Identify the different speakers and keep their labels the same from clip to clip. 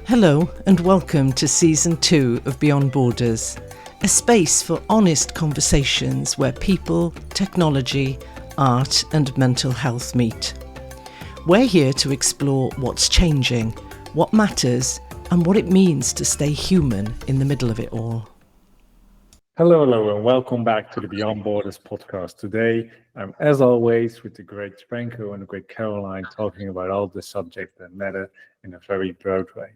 Speaker 1: Hello and welcome to Season 2 of Beyond Borders, a space for honest conversations where people, technology, art and mental health meet. We're here to explore what's changing, what matters and what it means to stay human in the middle of it all.
Speaker 2: Hello, and welcome back to the Beyond Borders podcast. Today, I'm as always with the great Franco and the great Caroline talking about all the subjects that matter in a very broad way.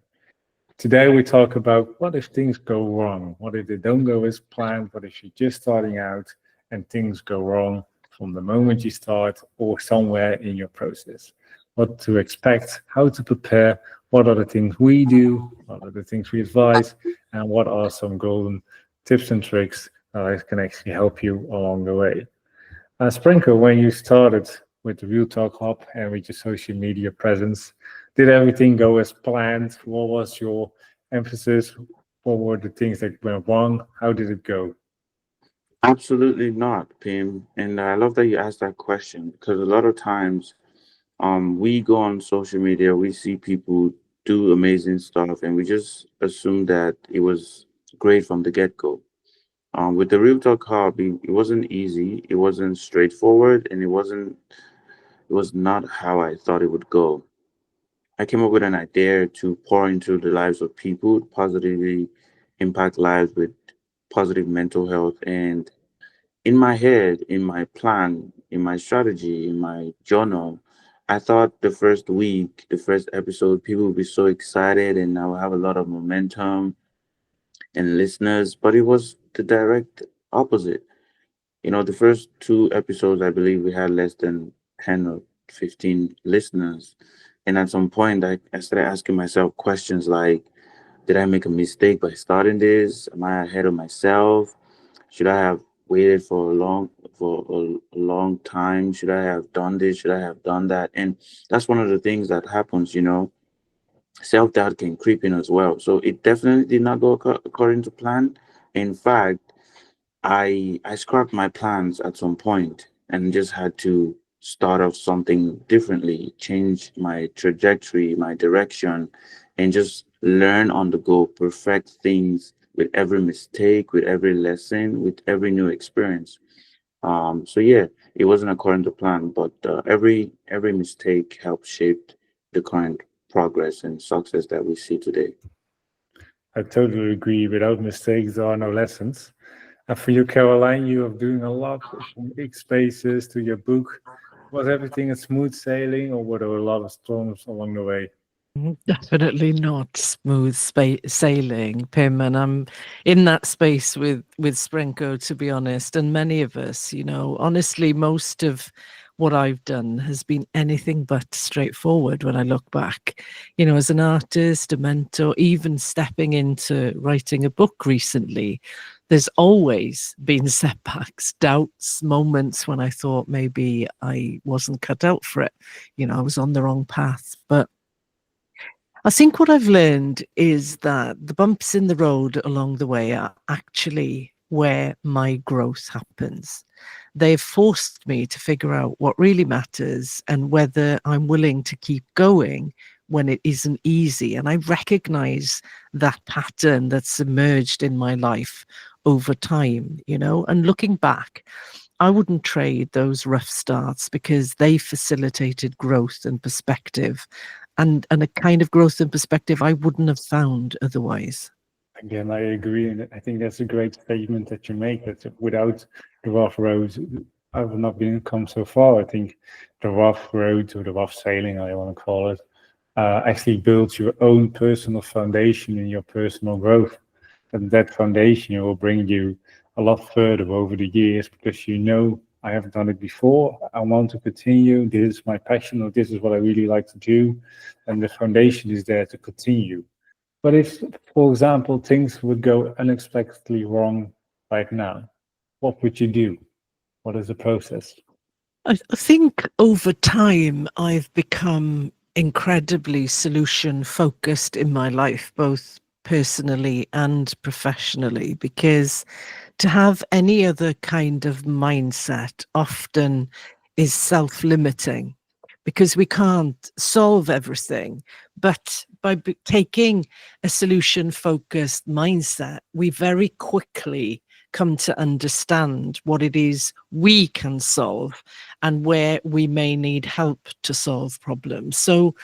Speaker 2: Today, we talk about what if things go wrong? What if they don't go as planned? What if you're just starting out and things go wrong from the moment you start or somewhere in your process? What to expect, how to prepare, what are the things we do, what are the things we advise, and what are some golden tips and tricks that can actually help you along the way. Sprinkle, when you started with the Real Talk Hub and with your social media presence, did everything go as planned? What was your emphasis? What were the things that went wrong? How did it go?
Speaker 3: Absolutely not, Pim. And I love that you asked that question because a lot of times we go on social media, we see people do amazing stuff, and we just assume that it was great from the get-go. With the Real Talk Hub, it wasn't easy, it wasn't straightforward, and it was not how I thought it would go. I came up with an idea to pour into the lives of people, positively impact lives with positive mental health. And in my head, in my plan, in my strategy, in my journal, I thought the first week, the first episode, people would be so excited and I will have a lot of momentum and listeners, but it was the direct opposite. The first two episodes, I believe we had less than 10 or 15 listeners. And at some point, I started asking myself questions like, did I make a mistake by starting this? Am I ahead of myself? Should I have waited for a long time? Should I have done this? Should I have done that? And that's one of the things that happens. Self-doubt can creep in as well. So it definitely did not go according to plan. In fact, I scrapped my plans at some point and just had to start off something differently, change my trajectory, my direction, and just learn on the go, perfect things with every mistake, with every lesson, with every new experience. So yeah, it wasn't according to plan, but every mistake helped shape the current progress and success that we see today.
Speaker 2: I totally agree. Without mistakes, there are no lessons. And for you, Caroline, you are doing a lot from big spaces to your book. Was everything a smooth sailing or were there a lot of storms along the way?
Speaker 1: Definitely not smooth sailing, Pim, and I'm in that space with Sprenko, to be honest, and many of us, honestly, most of what I've done has been anything but straightforward when I look back. As an artist, a mentor, even stepping into writing a book recently, there's always been setbacks, doubts, moments when I thought maybe I wasn't cut out for it. I was on the wrong path, but I think what I've learned is that the bumps in the road along the way are actually where my growth happens. They've forced me to figure out what really matters and whether I'm willing to keep going when it isn't easy. And I recognize that pattern that's emerged in my life over time, and looking back, I wouldn't trade those rough starts because they facilitated growth and perspective and a kind of growth and perspective I wouldn't have found otherwise.
Speaker 2: Again, I agree, and I think that's a great statement that you make. That without the rough roads, I've not been come so far. I think the rough roads or the rough sailing, I want to call it, actually builds your own personal foundation in your personal growth, and that foundation will bring you a lot further over the years because I have done it before. I want to continue. This is my passion, or this is what I really like to do, and the foundation is there to continue. But if, for example, things would go unexpectedly wrong right now, what would you do? What is the process?
Speaker 1: I think over time I've become incredibly solution focused in my life, both personally and professionally, because to have any other kind of mindset often is self-limiting because we can't solve everything, but by taking a solution-focused mindset, we very quickly come to understand what it is we can solve and where we may need help to solve problems. So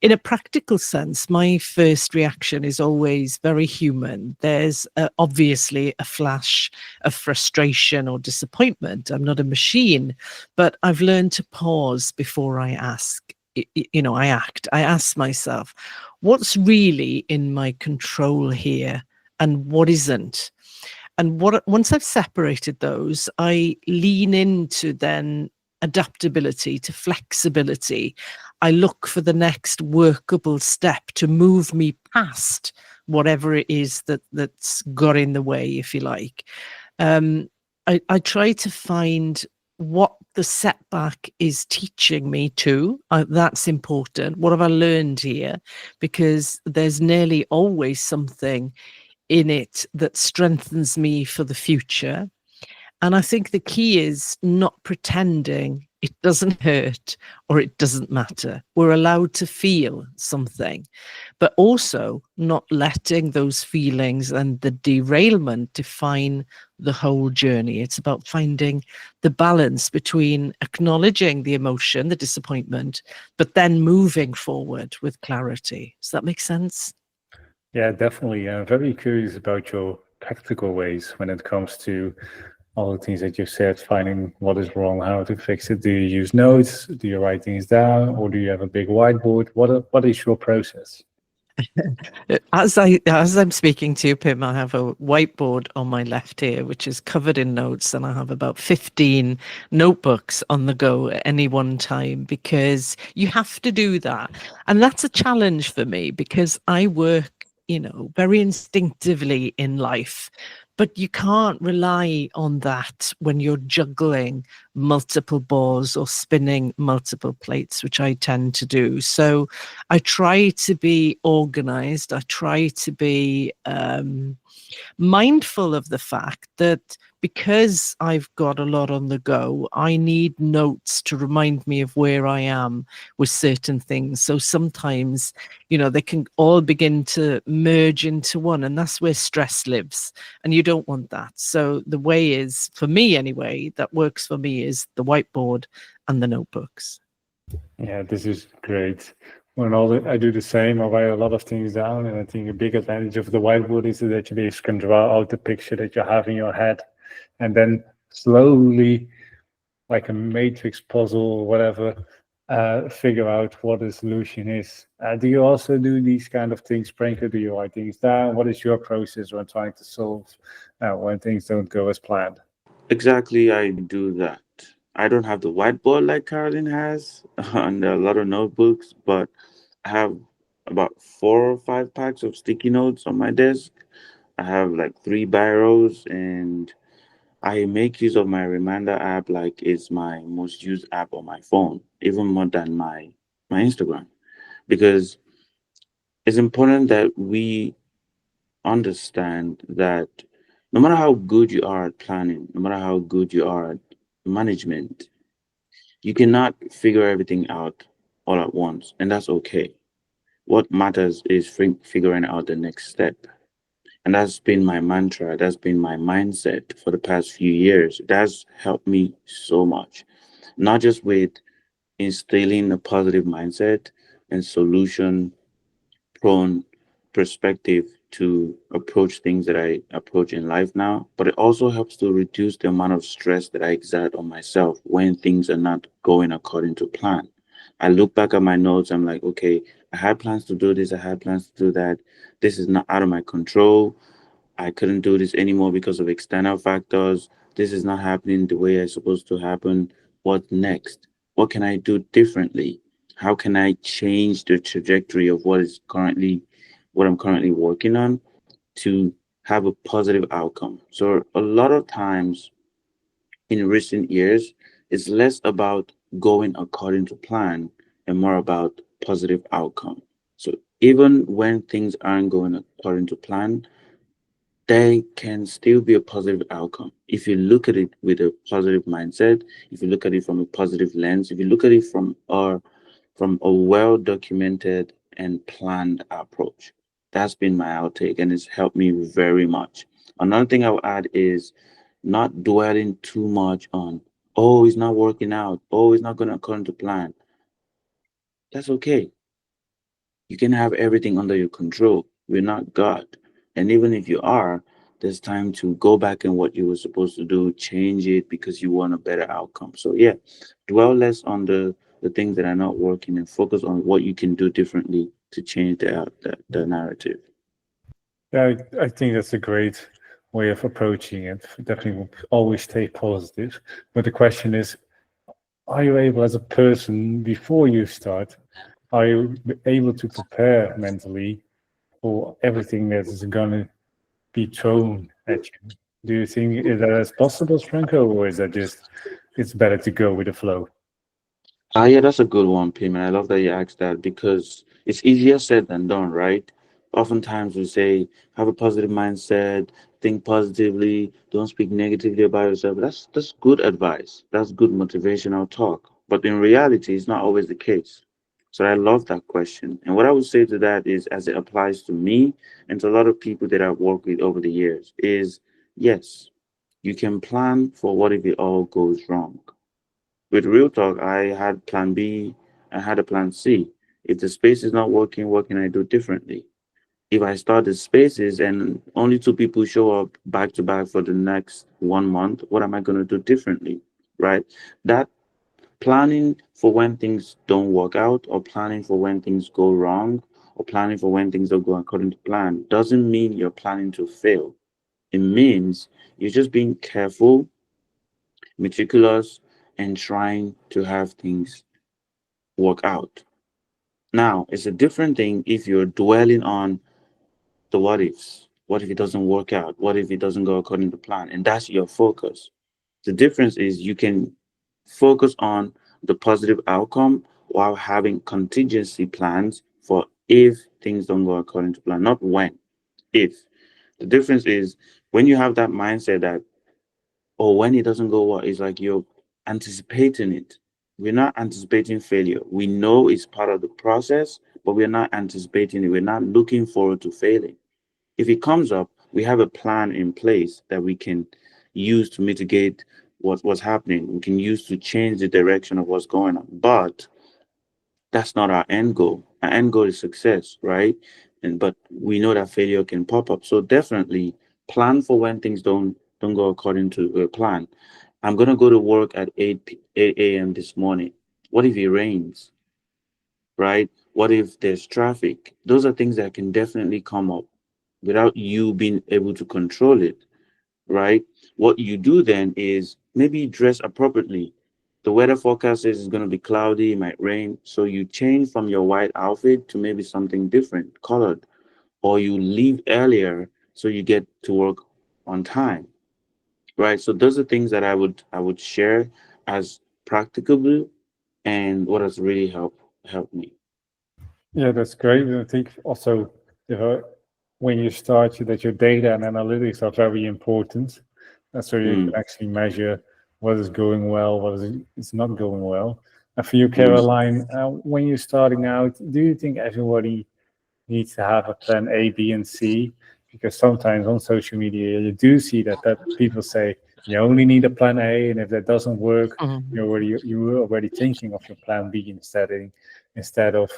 Speaker 1: in a practical sense, my first reaction is always very human. There's obviously a flash of frustration or disappointment. I'm not a machine, but I've learned to pause before I ask. I act. I ask myself, what's really in my control here and what isn't? And once I've separated those, I lean into then adaptability, to flexibility. I look for the next workable step to move me past whatever it is that's got in the way, if you like. I try to find what the setback is teaching me too. That's important. What have I learned here? Because there's nearly always something in it that strengthens me for the future. And I think the key is not pretending it doesn't hurt or it doesn't matter. We're allowed to feel something, but also not letting those feelings and the derailment define the whole journey. It's about finding the balance between acknowledging the emotion, the disappointment, but then moving forward with clarity. Does that make sense?
Speaker 2: Yeah, definitely. I'm very curious about your practical ways when it comes to all the things that you said, finding what is wrong, how to fix it. Do you use notes? Do you write things down? Or do you have a big whiteboard? What is your process?
Speaker 1: As I'm speaking to you, Pim, I have a whiteboard on my left here, which is covered in notes, and I have about 15 notebooks on the go at any one time, because you have to do that. And that's a challenge for me because I work, very instinctively in life. But you can't rely on that when you're juggling multiple balls or spinning multiple plates, which I tend to do. So I try to be organized. I try to be mindful of the fact that because I've got a lot on the go, I need notes to remind me of where I am with certain things. So sometimes, they can all begin to merge into one, and that's where stress lives. And you don't want that. So the way is, for me anyway, that works for me is the whiteboard and the notebooks.
Speaker 2: Yeah, this is great. I do the same. I write a lot of things down, and I think a big advantage of the whiteboard is that you basically can draw out the picture that you have in your head, and then slowly, like a matrix puzzle or whatever, figure out what the solution is. Do you also do these kind of things, Pranker? Do you write things down? What is your process when trying to solve when things don't go as planned?
Speaker 3: Exactly, I do that. I don't have the whiteboard like Caroline has and a lot of notebooks, but I have about 4 or 5 packs of sticky notes on my desk. I have like 3 biros, and I make use of my reminder app like it's my most used app on my phone, even more than my Instagram, because it's important that we understand that no matter how good you are at planning, no matter how good you are at management, you cannot figure everything out all at once, and that's okay. What matters is figuring out the next step. And that's been my mantra. That's been my mindset for the past few years. That's helped me so much, not just with instilling a positive mindset and solution prone perspective to approach things that I approach in life now, but it also helps to reduce the amount of stress that I exert on myself when things are not going according to plan. I look back at my notes, I'm like, okay, I had plans to do this, I had plans to do that. This is not out of my control. I couldn't do this anymore because of external factors. This is not happening the way it's supposed to happen. What next? What can I do differently? How can I change the trajectory of what I'm currently working on to have a positive outcome? So a lot of times in recent years, it's less about going according to plan and more about positive outcome. So even when things aren't going according to plan, there can still be a positive outcome if you look at it with a positive mindset, if you look at it from a positive lens, if you look at it from a well documented and planned approach. That's been my outtake, and it's helped me very much. Another thing I would add is not dwelling too much on, oh, it's not working out, oh, it's not going to according to plan. That's okay. You can have everything under your control. We're not God. And even if you are, there's time to go back and what you were supposed to do, change it because you want a better outcome. So yeah, dwell less on the things that are not working and focus on what you can do differently to change the narrative.
Speaker 2: Yeah, I think that's a great way of approaching it. Definitely will always stay positive. But the question is, are you able as a person before you start, are you able to prepare mentally for everything that is going to be thrown at you? Do you think that is possible, Franco, or is that just it's better to go with the flow?
Speaker 3: Yeah, that's a good one, Pim. And I love that you asked that because it's easier said than done, right? Oftentimes we say, have a positive mindset, think positively, don't speak negatively about yourself. That's good advice. That's good motivational talk. But in reality, it's not always the case. So I love that question. And what I would say to that is, as it applies to me and to a lot of people that I've worked with over the years, is yes, you can plan for what if it all goes wrong. With Real Talk, I had plan B, I had a plan C. If the space is not working, what can I do differently? If I start the spaces and only two people show up back to back for the next 1 month, what am I going to do differently? Right? That planning for when things don't work out, or planning for when things go wrong, or planning for when things don't go according to plan doesn't mean you're planning to fail. It means you're just being careful, meticulous, and trying to have things work out. Now, it's a different thing if you're dwelling on the what ifs. What if it doesn't work out? What if it doesn't go according to plan? And that's your focus. The difference is you can focus on the positive outcome while having contingency plans for if things don't go according to plan, not when, if. The difference is when you have that mindset that, or when it doesn't go well, it's like you're anticipating it. We're not anticipating failure. We know it's part of the process, but we're not anticipating it. We're not looking forward to failing. If it comes up, we have a plan in place that we can use to mitigate what's happening. We can use to change the direction of what's going on. But that's not our end goal. Our end goal is success, right? And but we know that failure can pop up. So definitely plan for when things don't go according to plan. I'm gonna go to work at 8 a.m. this morning. What if it rains, right? What if there's traffic? Those are things that can definitely come up without you being able to control it, right? What you do then is maybe dress appropriately. The weather forecast says it's going to be cloudy, it might rain. So you change from your white outfit to maybe something different, colored, or you leave earlier so you get to work on time, right? So those are things that I would share as practicable and what has really helped me.
Speaker 2: Yeah, that's great. And I think also, when you start, that your data and analytics are very important. And so you can
Speaker 3: Mm,
Speaker 2: actually measure what is going well, what is not going well. And for you,
Speaker 3: mm,
Speaker 2: Caroline, when you're starting out, do you think everybody needs to have a plan A, B, and C? Because sometimes on social media, you do see that people say you only need a plan A, and if that doesn't work,
Speaker 1: Mhm.
Speaker 2: you're already thinking of your plan B instead of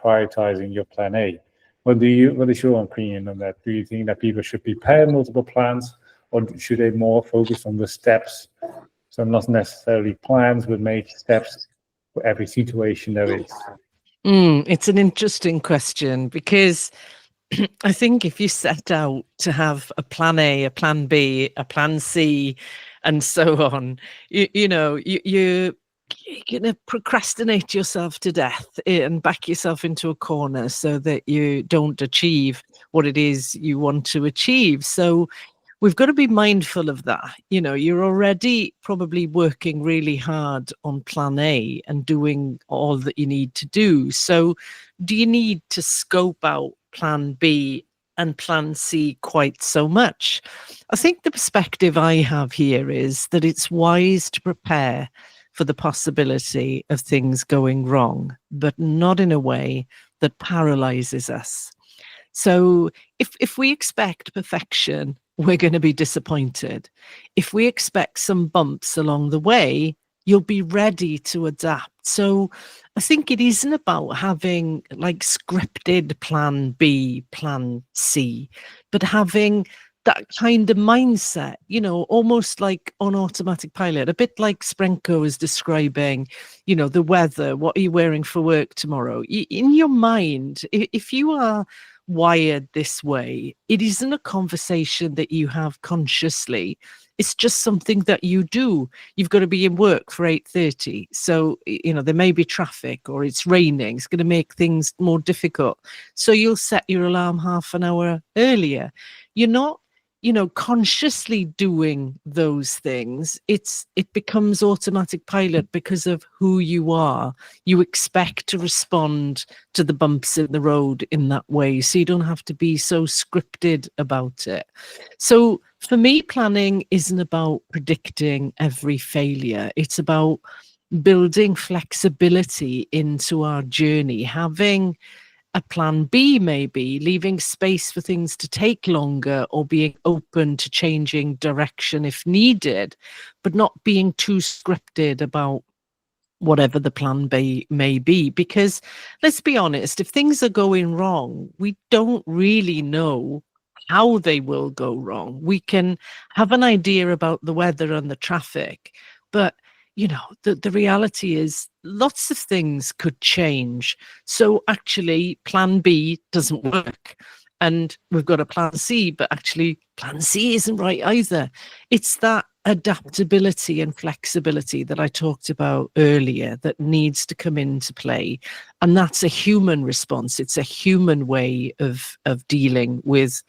Speaker 2: prioritizing your plan A. What is your opinion on that? Do you think that people should prepare multiple plans, or should they more focus on the steps? So not necessarily plans, but make steps for every situation there is.
Speaker 1: It's an interesting question because I think if you set out to have a plan A, a plan B, a plan C, and so on, you're going to procrastinate yourself to death and back yourself into a corner so that you don't achieve what it is you want to achieve. So we've got to be mindful of that. You're already probably working really hard on plan A and doing all that you need to do. So do you need to scope out plan B and plan C quite so much? I think the perspective I have here is that it's wise to prepare for the possibility of things going wrong, but not in a way that paralyzes us. So if we expect perfection, we're going to be disappointed. If we expect some bumps along the way, you'll be ready to adapt. So I think it isn't about having like scripted plan B, plan C, but having that kind of mindset, almost like on automatic pilot, a bit like Sprenko is describing, the weather, what are you wearing for work tomorrow? In your mind, if you are wired this way, it isn't a conversation that you have consciously. It's just something that you do. You've got to be in work for 8:30. So, there may be traffic or it's raining. It's going to make things more difficult. So you'll set your alarm half an hour earlier. You're not consciously doing those things. It becomes automatic pilot because of who you are. You expect to respond to the bumps in the road in that way, so you don't have to be so scripted about it. So for me, planning isn't about predicting every failure. It's about building flexibility into our journey, having a plan B, maybe leaving space for things to take longer or being open to changing direction if needed, but not being too scripted about whatever the plan B may be. Because let's be honest, if things are going wrong, we don't really know how they will go wrong. We can have an idea about the weather and the traffic, but the reality is lots of things could change. So actually plan B doesn't work. And we've got a plan C, but actually plan C isn't right either. It's that adaptability and flexibility that I talked about earlier that needs to come into play. And that's a human response. It's a human way of dealing with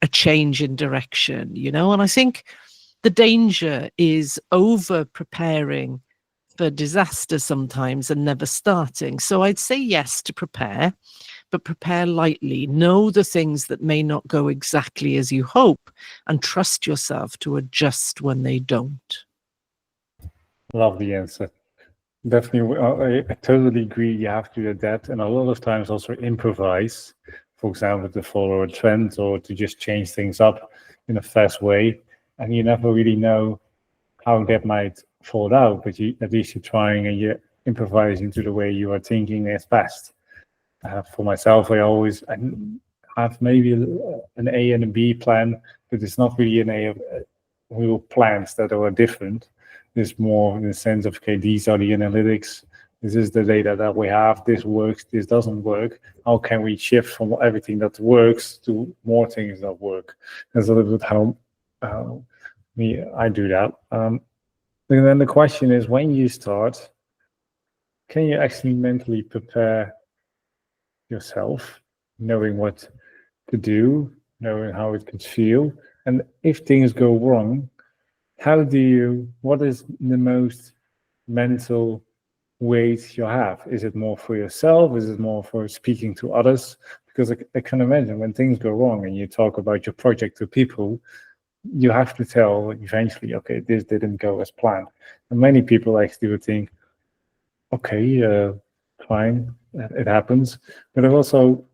Speaker 1: a change in direction, and I think the danger is over preparing for disaster sometimes and never starting. So I'd say yes to prepare, but prepare lightly. Know the things that may not go exactly as you hope and trust yourself to adjust when they don't.
Speaker 2: Love the answer. Definitely, I totally agree. You have to adapt, and a lot of times also improvise. For example, to follow a trend or to just change things up in a fast way, and you never really know how that might fall out. But at least you're trying and you're improvising to the way you are thinking is best. For myself, I have maybe an A and a B plan, but it's not really an A. Real plans that are different. There's more in the sense of, okay, these are the analytics. This is the data that we have. This works. This doesn't work. How can we shift from everything that works to more things that work? That's a little bit how I do that. And then the question is, when you start, can you actually mentally prepare yourself, knowing what to do, knowing how it could feel, and if things go wrong, what is the most mental weight you have? Is it more for yourself? Is it more for speaking to others? Because I can imagine when things go wrong and you talk about your project to people, you have to tell eventually, okay, this didn't go as planned. And many people actually would think, okay, fine, it happens. But there are also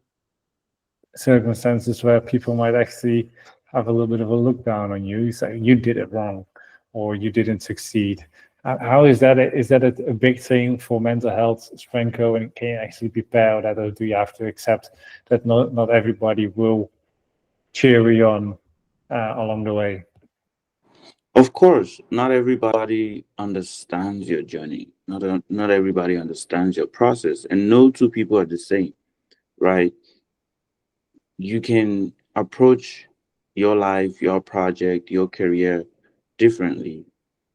Speaker 2: circumstances where people might actually have a little bit of a look down on you, say you did it wrong or you didn't succeed. How is that? Is that a big thing for mental health, Sprenko, and can you actually prepare that, or do you have to accept that not everybody will cheer you on along the way?
Speaker 3: Of course, not everybody understands your journey. Not everybody understands your process, and no two people are the same, right? You can approach your life, your project, your career differently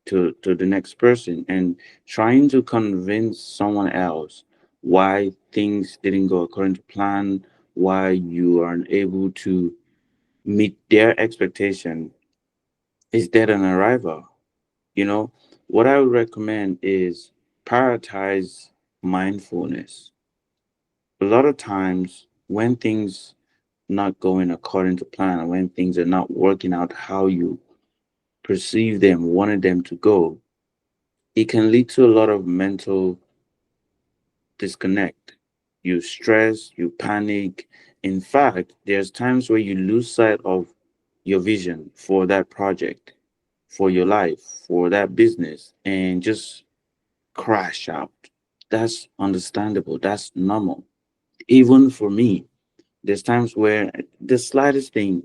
Speaker 3: to the next person, and trying to convince someone else why things didn't go according to plan, why you aren't able to meet their expectation is dead on arrival. You know, what I would recommend is prioritize mindfulness. A lot of times when things not going according to plan, and when things are not working out how you perceive them, wanted them to go, it can lead to a lot of mental disconnect. you stress, you panic. In fact, there's times where you lose sight of your vision for that project, for your life, for that business, and just crash out. That's understandable. That's normal. Even for me, there's times where the slightest thing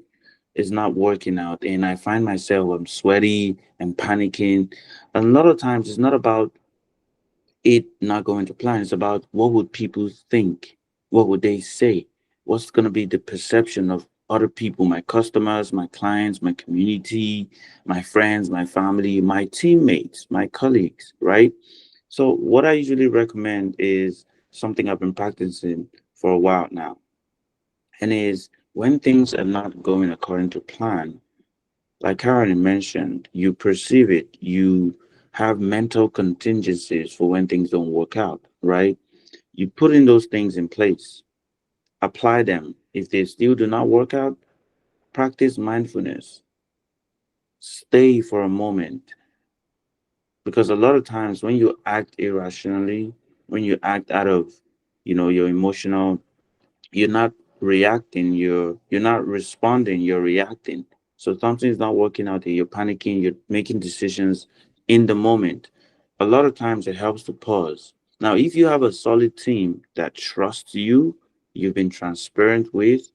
Speaker 3: is not working out, and I find myself I'm sweaty and panicking. A lot of times, it's not about it not going to plan. It's about what would people think? What would they say? What's going to be the perception of other people, my customers, my clients, my community, my friends, my family, my teammates, my colleagues, right? So, what I usually recommend is something I've been practicing for a while now, and is when things are not going according to plan, like Karen mentioned, you perceive it, you have mental contingencies for when things don't work out, right? You put in those things in place, apply them. If they still do not work out, practice mindfulness. Stay for a moment. Because a lot of times when you act irrationally, when you act out of, your emotional, you're not reacting, you're not responding, you're reacting. So something's not working out there, you're panicking, you're making decisions in the moment. A lot of times it helps to pause. Now if you have a solid team that trusts you, you've been transparent with,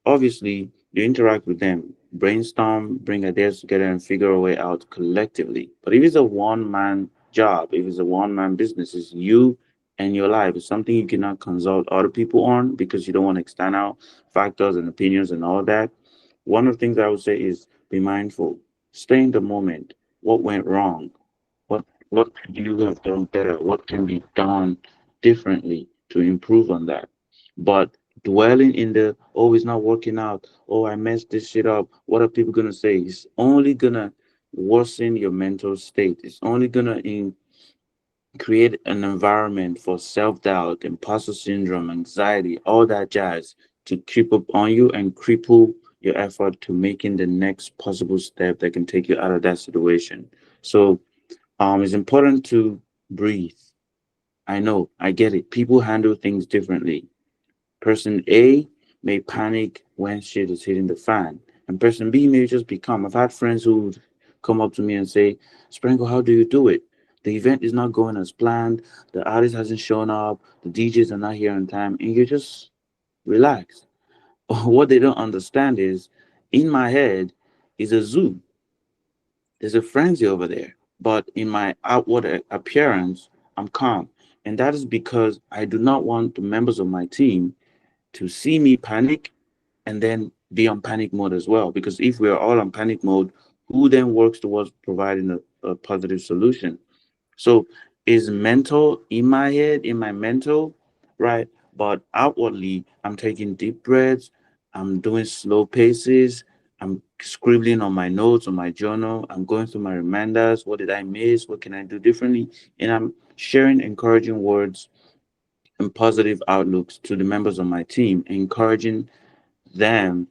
Speaker 3: obviously you interact with them, brainstorm, bring ideas together and figure a way out collectively. But if it's a one-man job, if it's a one-man business, it's you and your life. It's something you cannot consult other people on because you don't want external factors and opinions and all that. One of the things I would say is be mindful, stay in the moment. What went wrong? What could you have done better? What can be done differently to improve on that? But dwelling in the, oh, it's not working out, oh, I messed this shit up, what are people gonna say? It's only gonna worsen your mental state. It's only gonna create an environment for self-doubt, imposter syndrome, anxiety, all that jazz to creep up on you and cripple your effort to making the next possible step that can take you out of that situation. So it's important to breathe. I know, I get it. People handle things differently. Person A may panic when shit is hitting the fan, and person B may just be calm. I've had friends who come up to me and say, Sprinkle, how do you do it? The event is not going as planned, the artist hasn't shown up, the DJs are not here on time, and you just relax. What they don't understand is in my head is a zoo. There's a frenzy over there. But in my outward appearance, I'm calm. And that is because I do not want the members of my team to see me panic and then be on panic mode as well. Because if we're all on panic mode, who then works towards providing a positive solution? So is mental in my head, in my mental, right? But outwardly, I'm taking deep breaths, I'm doing slow paces, I'm scribbling on my notes, on my journal, I'm going through my reminders. What did I miss? What can I do differently? And I'm sharing encouraging words and positive outlooks to the members of my team, encouraging them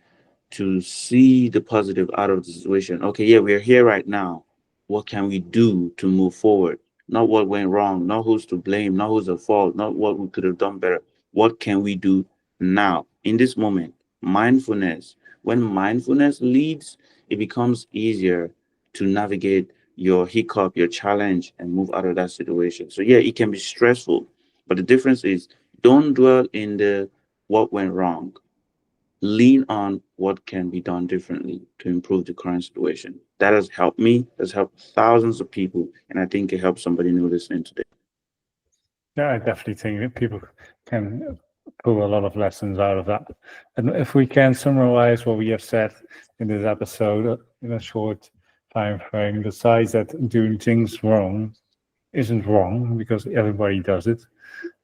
Speaker 3: to see the positive out of the situation. Okay, yeah, we're here right now. What can we do to move forward? Not what went wrong, not who's to blame, not who's at fault, not what we could have done better. What can we do now in this moment? Mindfulness. When mindfulness leads, it becomes easier to navigate your hiccup, your challenge, and move out of that situation. So, yeah, it can be stressful, but the difference is don't dwell in the what went wrong, lean on what can be done differently to improve the current situation. That has helped me, has helped thousands of people, and I think it helps somebody new listening today.
Speaker 2: Yeah, I definitely think that people can pull a lot of lessons out of that. And if we can summarize what we have said in this episode in a short time frame, besides that doing things wrong isn't wrong because everybody does it.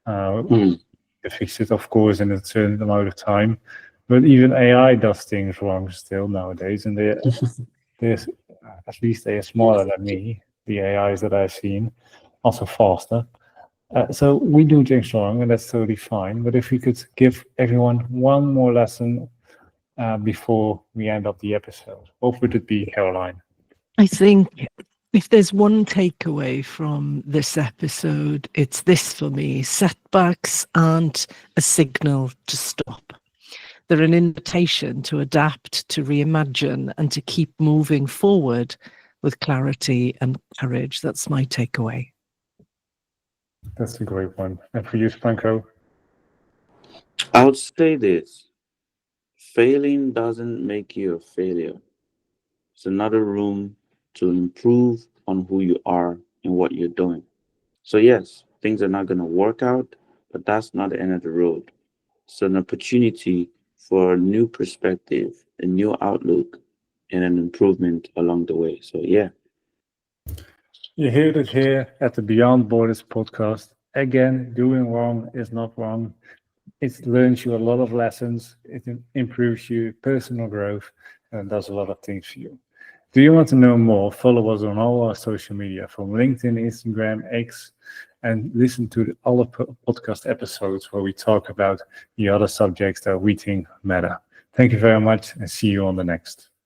Speaker 3: Mm.
Speaker 2: To fix it, of course, in a certain amount of time. But even AI does things wrong still nowadays, and there's at least they are smaller than me. The AIs that I've seen, also faster. So we do things wrong, and that's totally fine. But if we could give everyone one more lesson before we end up the episode, what would it be, Caroline?
Speaker 1: I think If there's one takeaway from this episode, it's this for me: setbacks aren't a signal to stop. They're an invitation to adapt, to reimagine, and to keep moving forward with clarity and courage. That's my takeaway.
Speaker 2: That's a great one. And for you, Franco?
Speaker 3: I would say this: failing doesn't make you a failure. It's another room to improve on who you are and what you're doing. So, yes, things are not going to work out, but that's not the end of the road. It's an opportunity for a new perspective, a new outlook, and an improvement along the way. So, yeah.
Speaker 2: You heard it here at the Beyond Borders podcast. Again, doing wrong is not wrong. It learns you a lot of lessons. It improves your personal growth and does a lot of things for you. Do you want to know more? Follow us on all our social media, from LinkedIn, Instagram, X, and listen to the other podcast episodes where we talk about the other subjects that we think matter. Thank you very much, and see you on the next.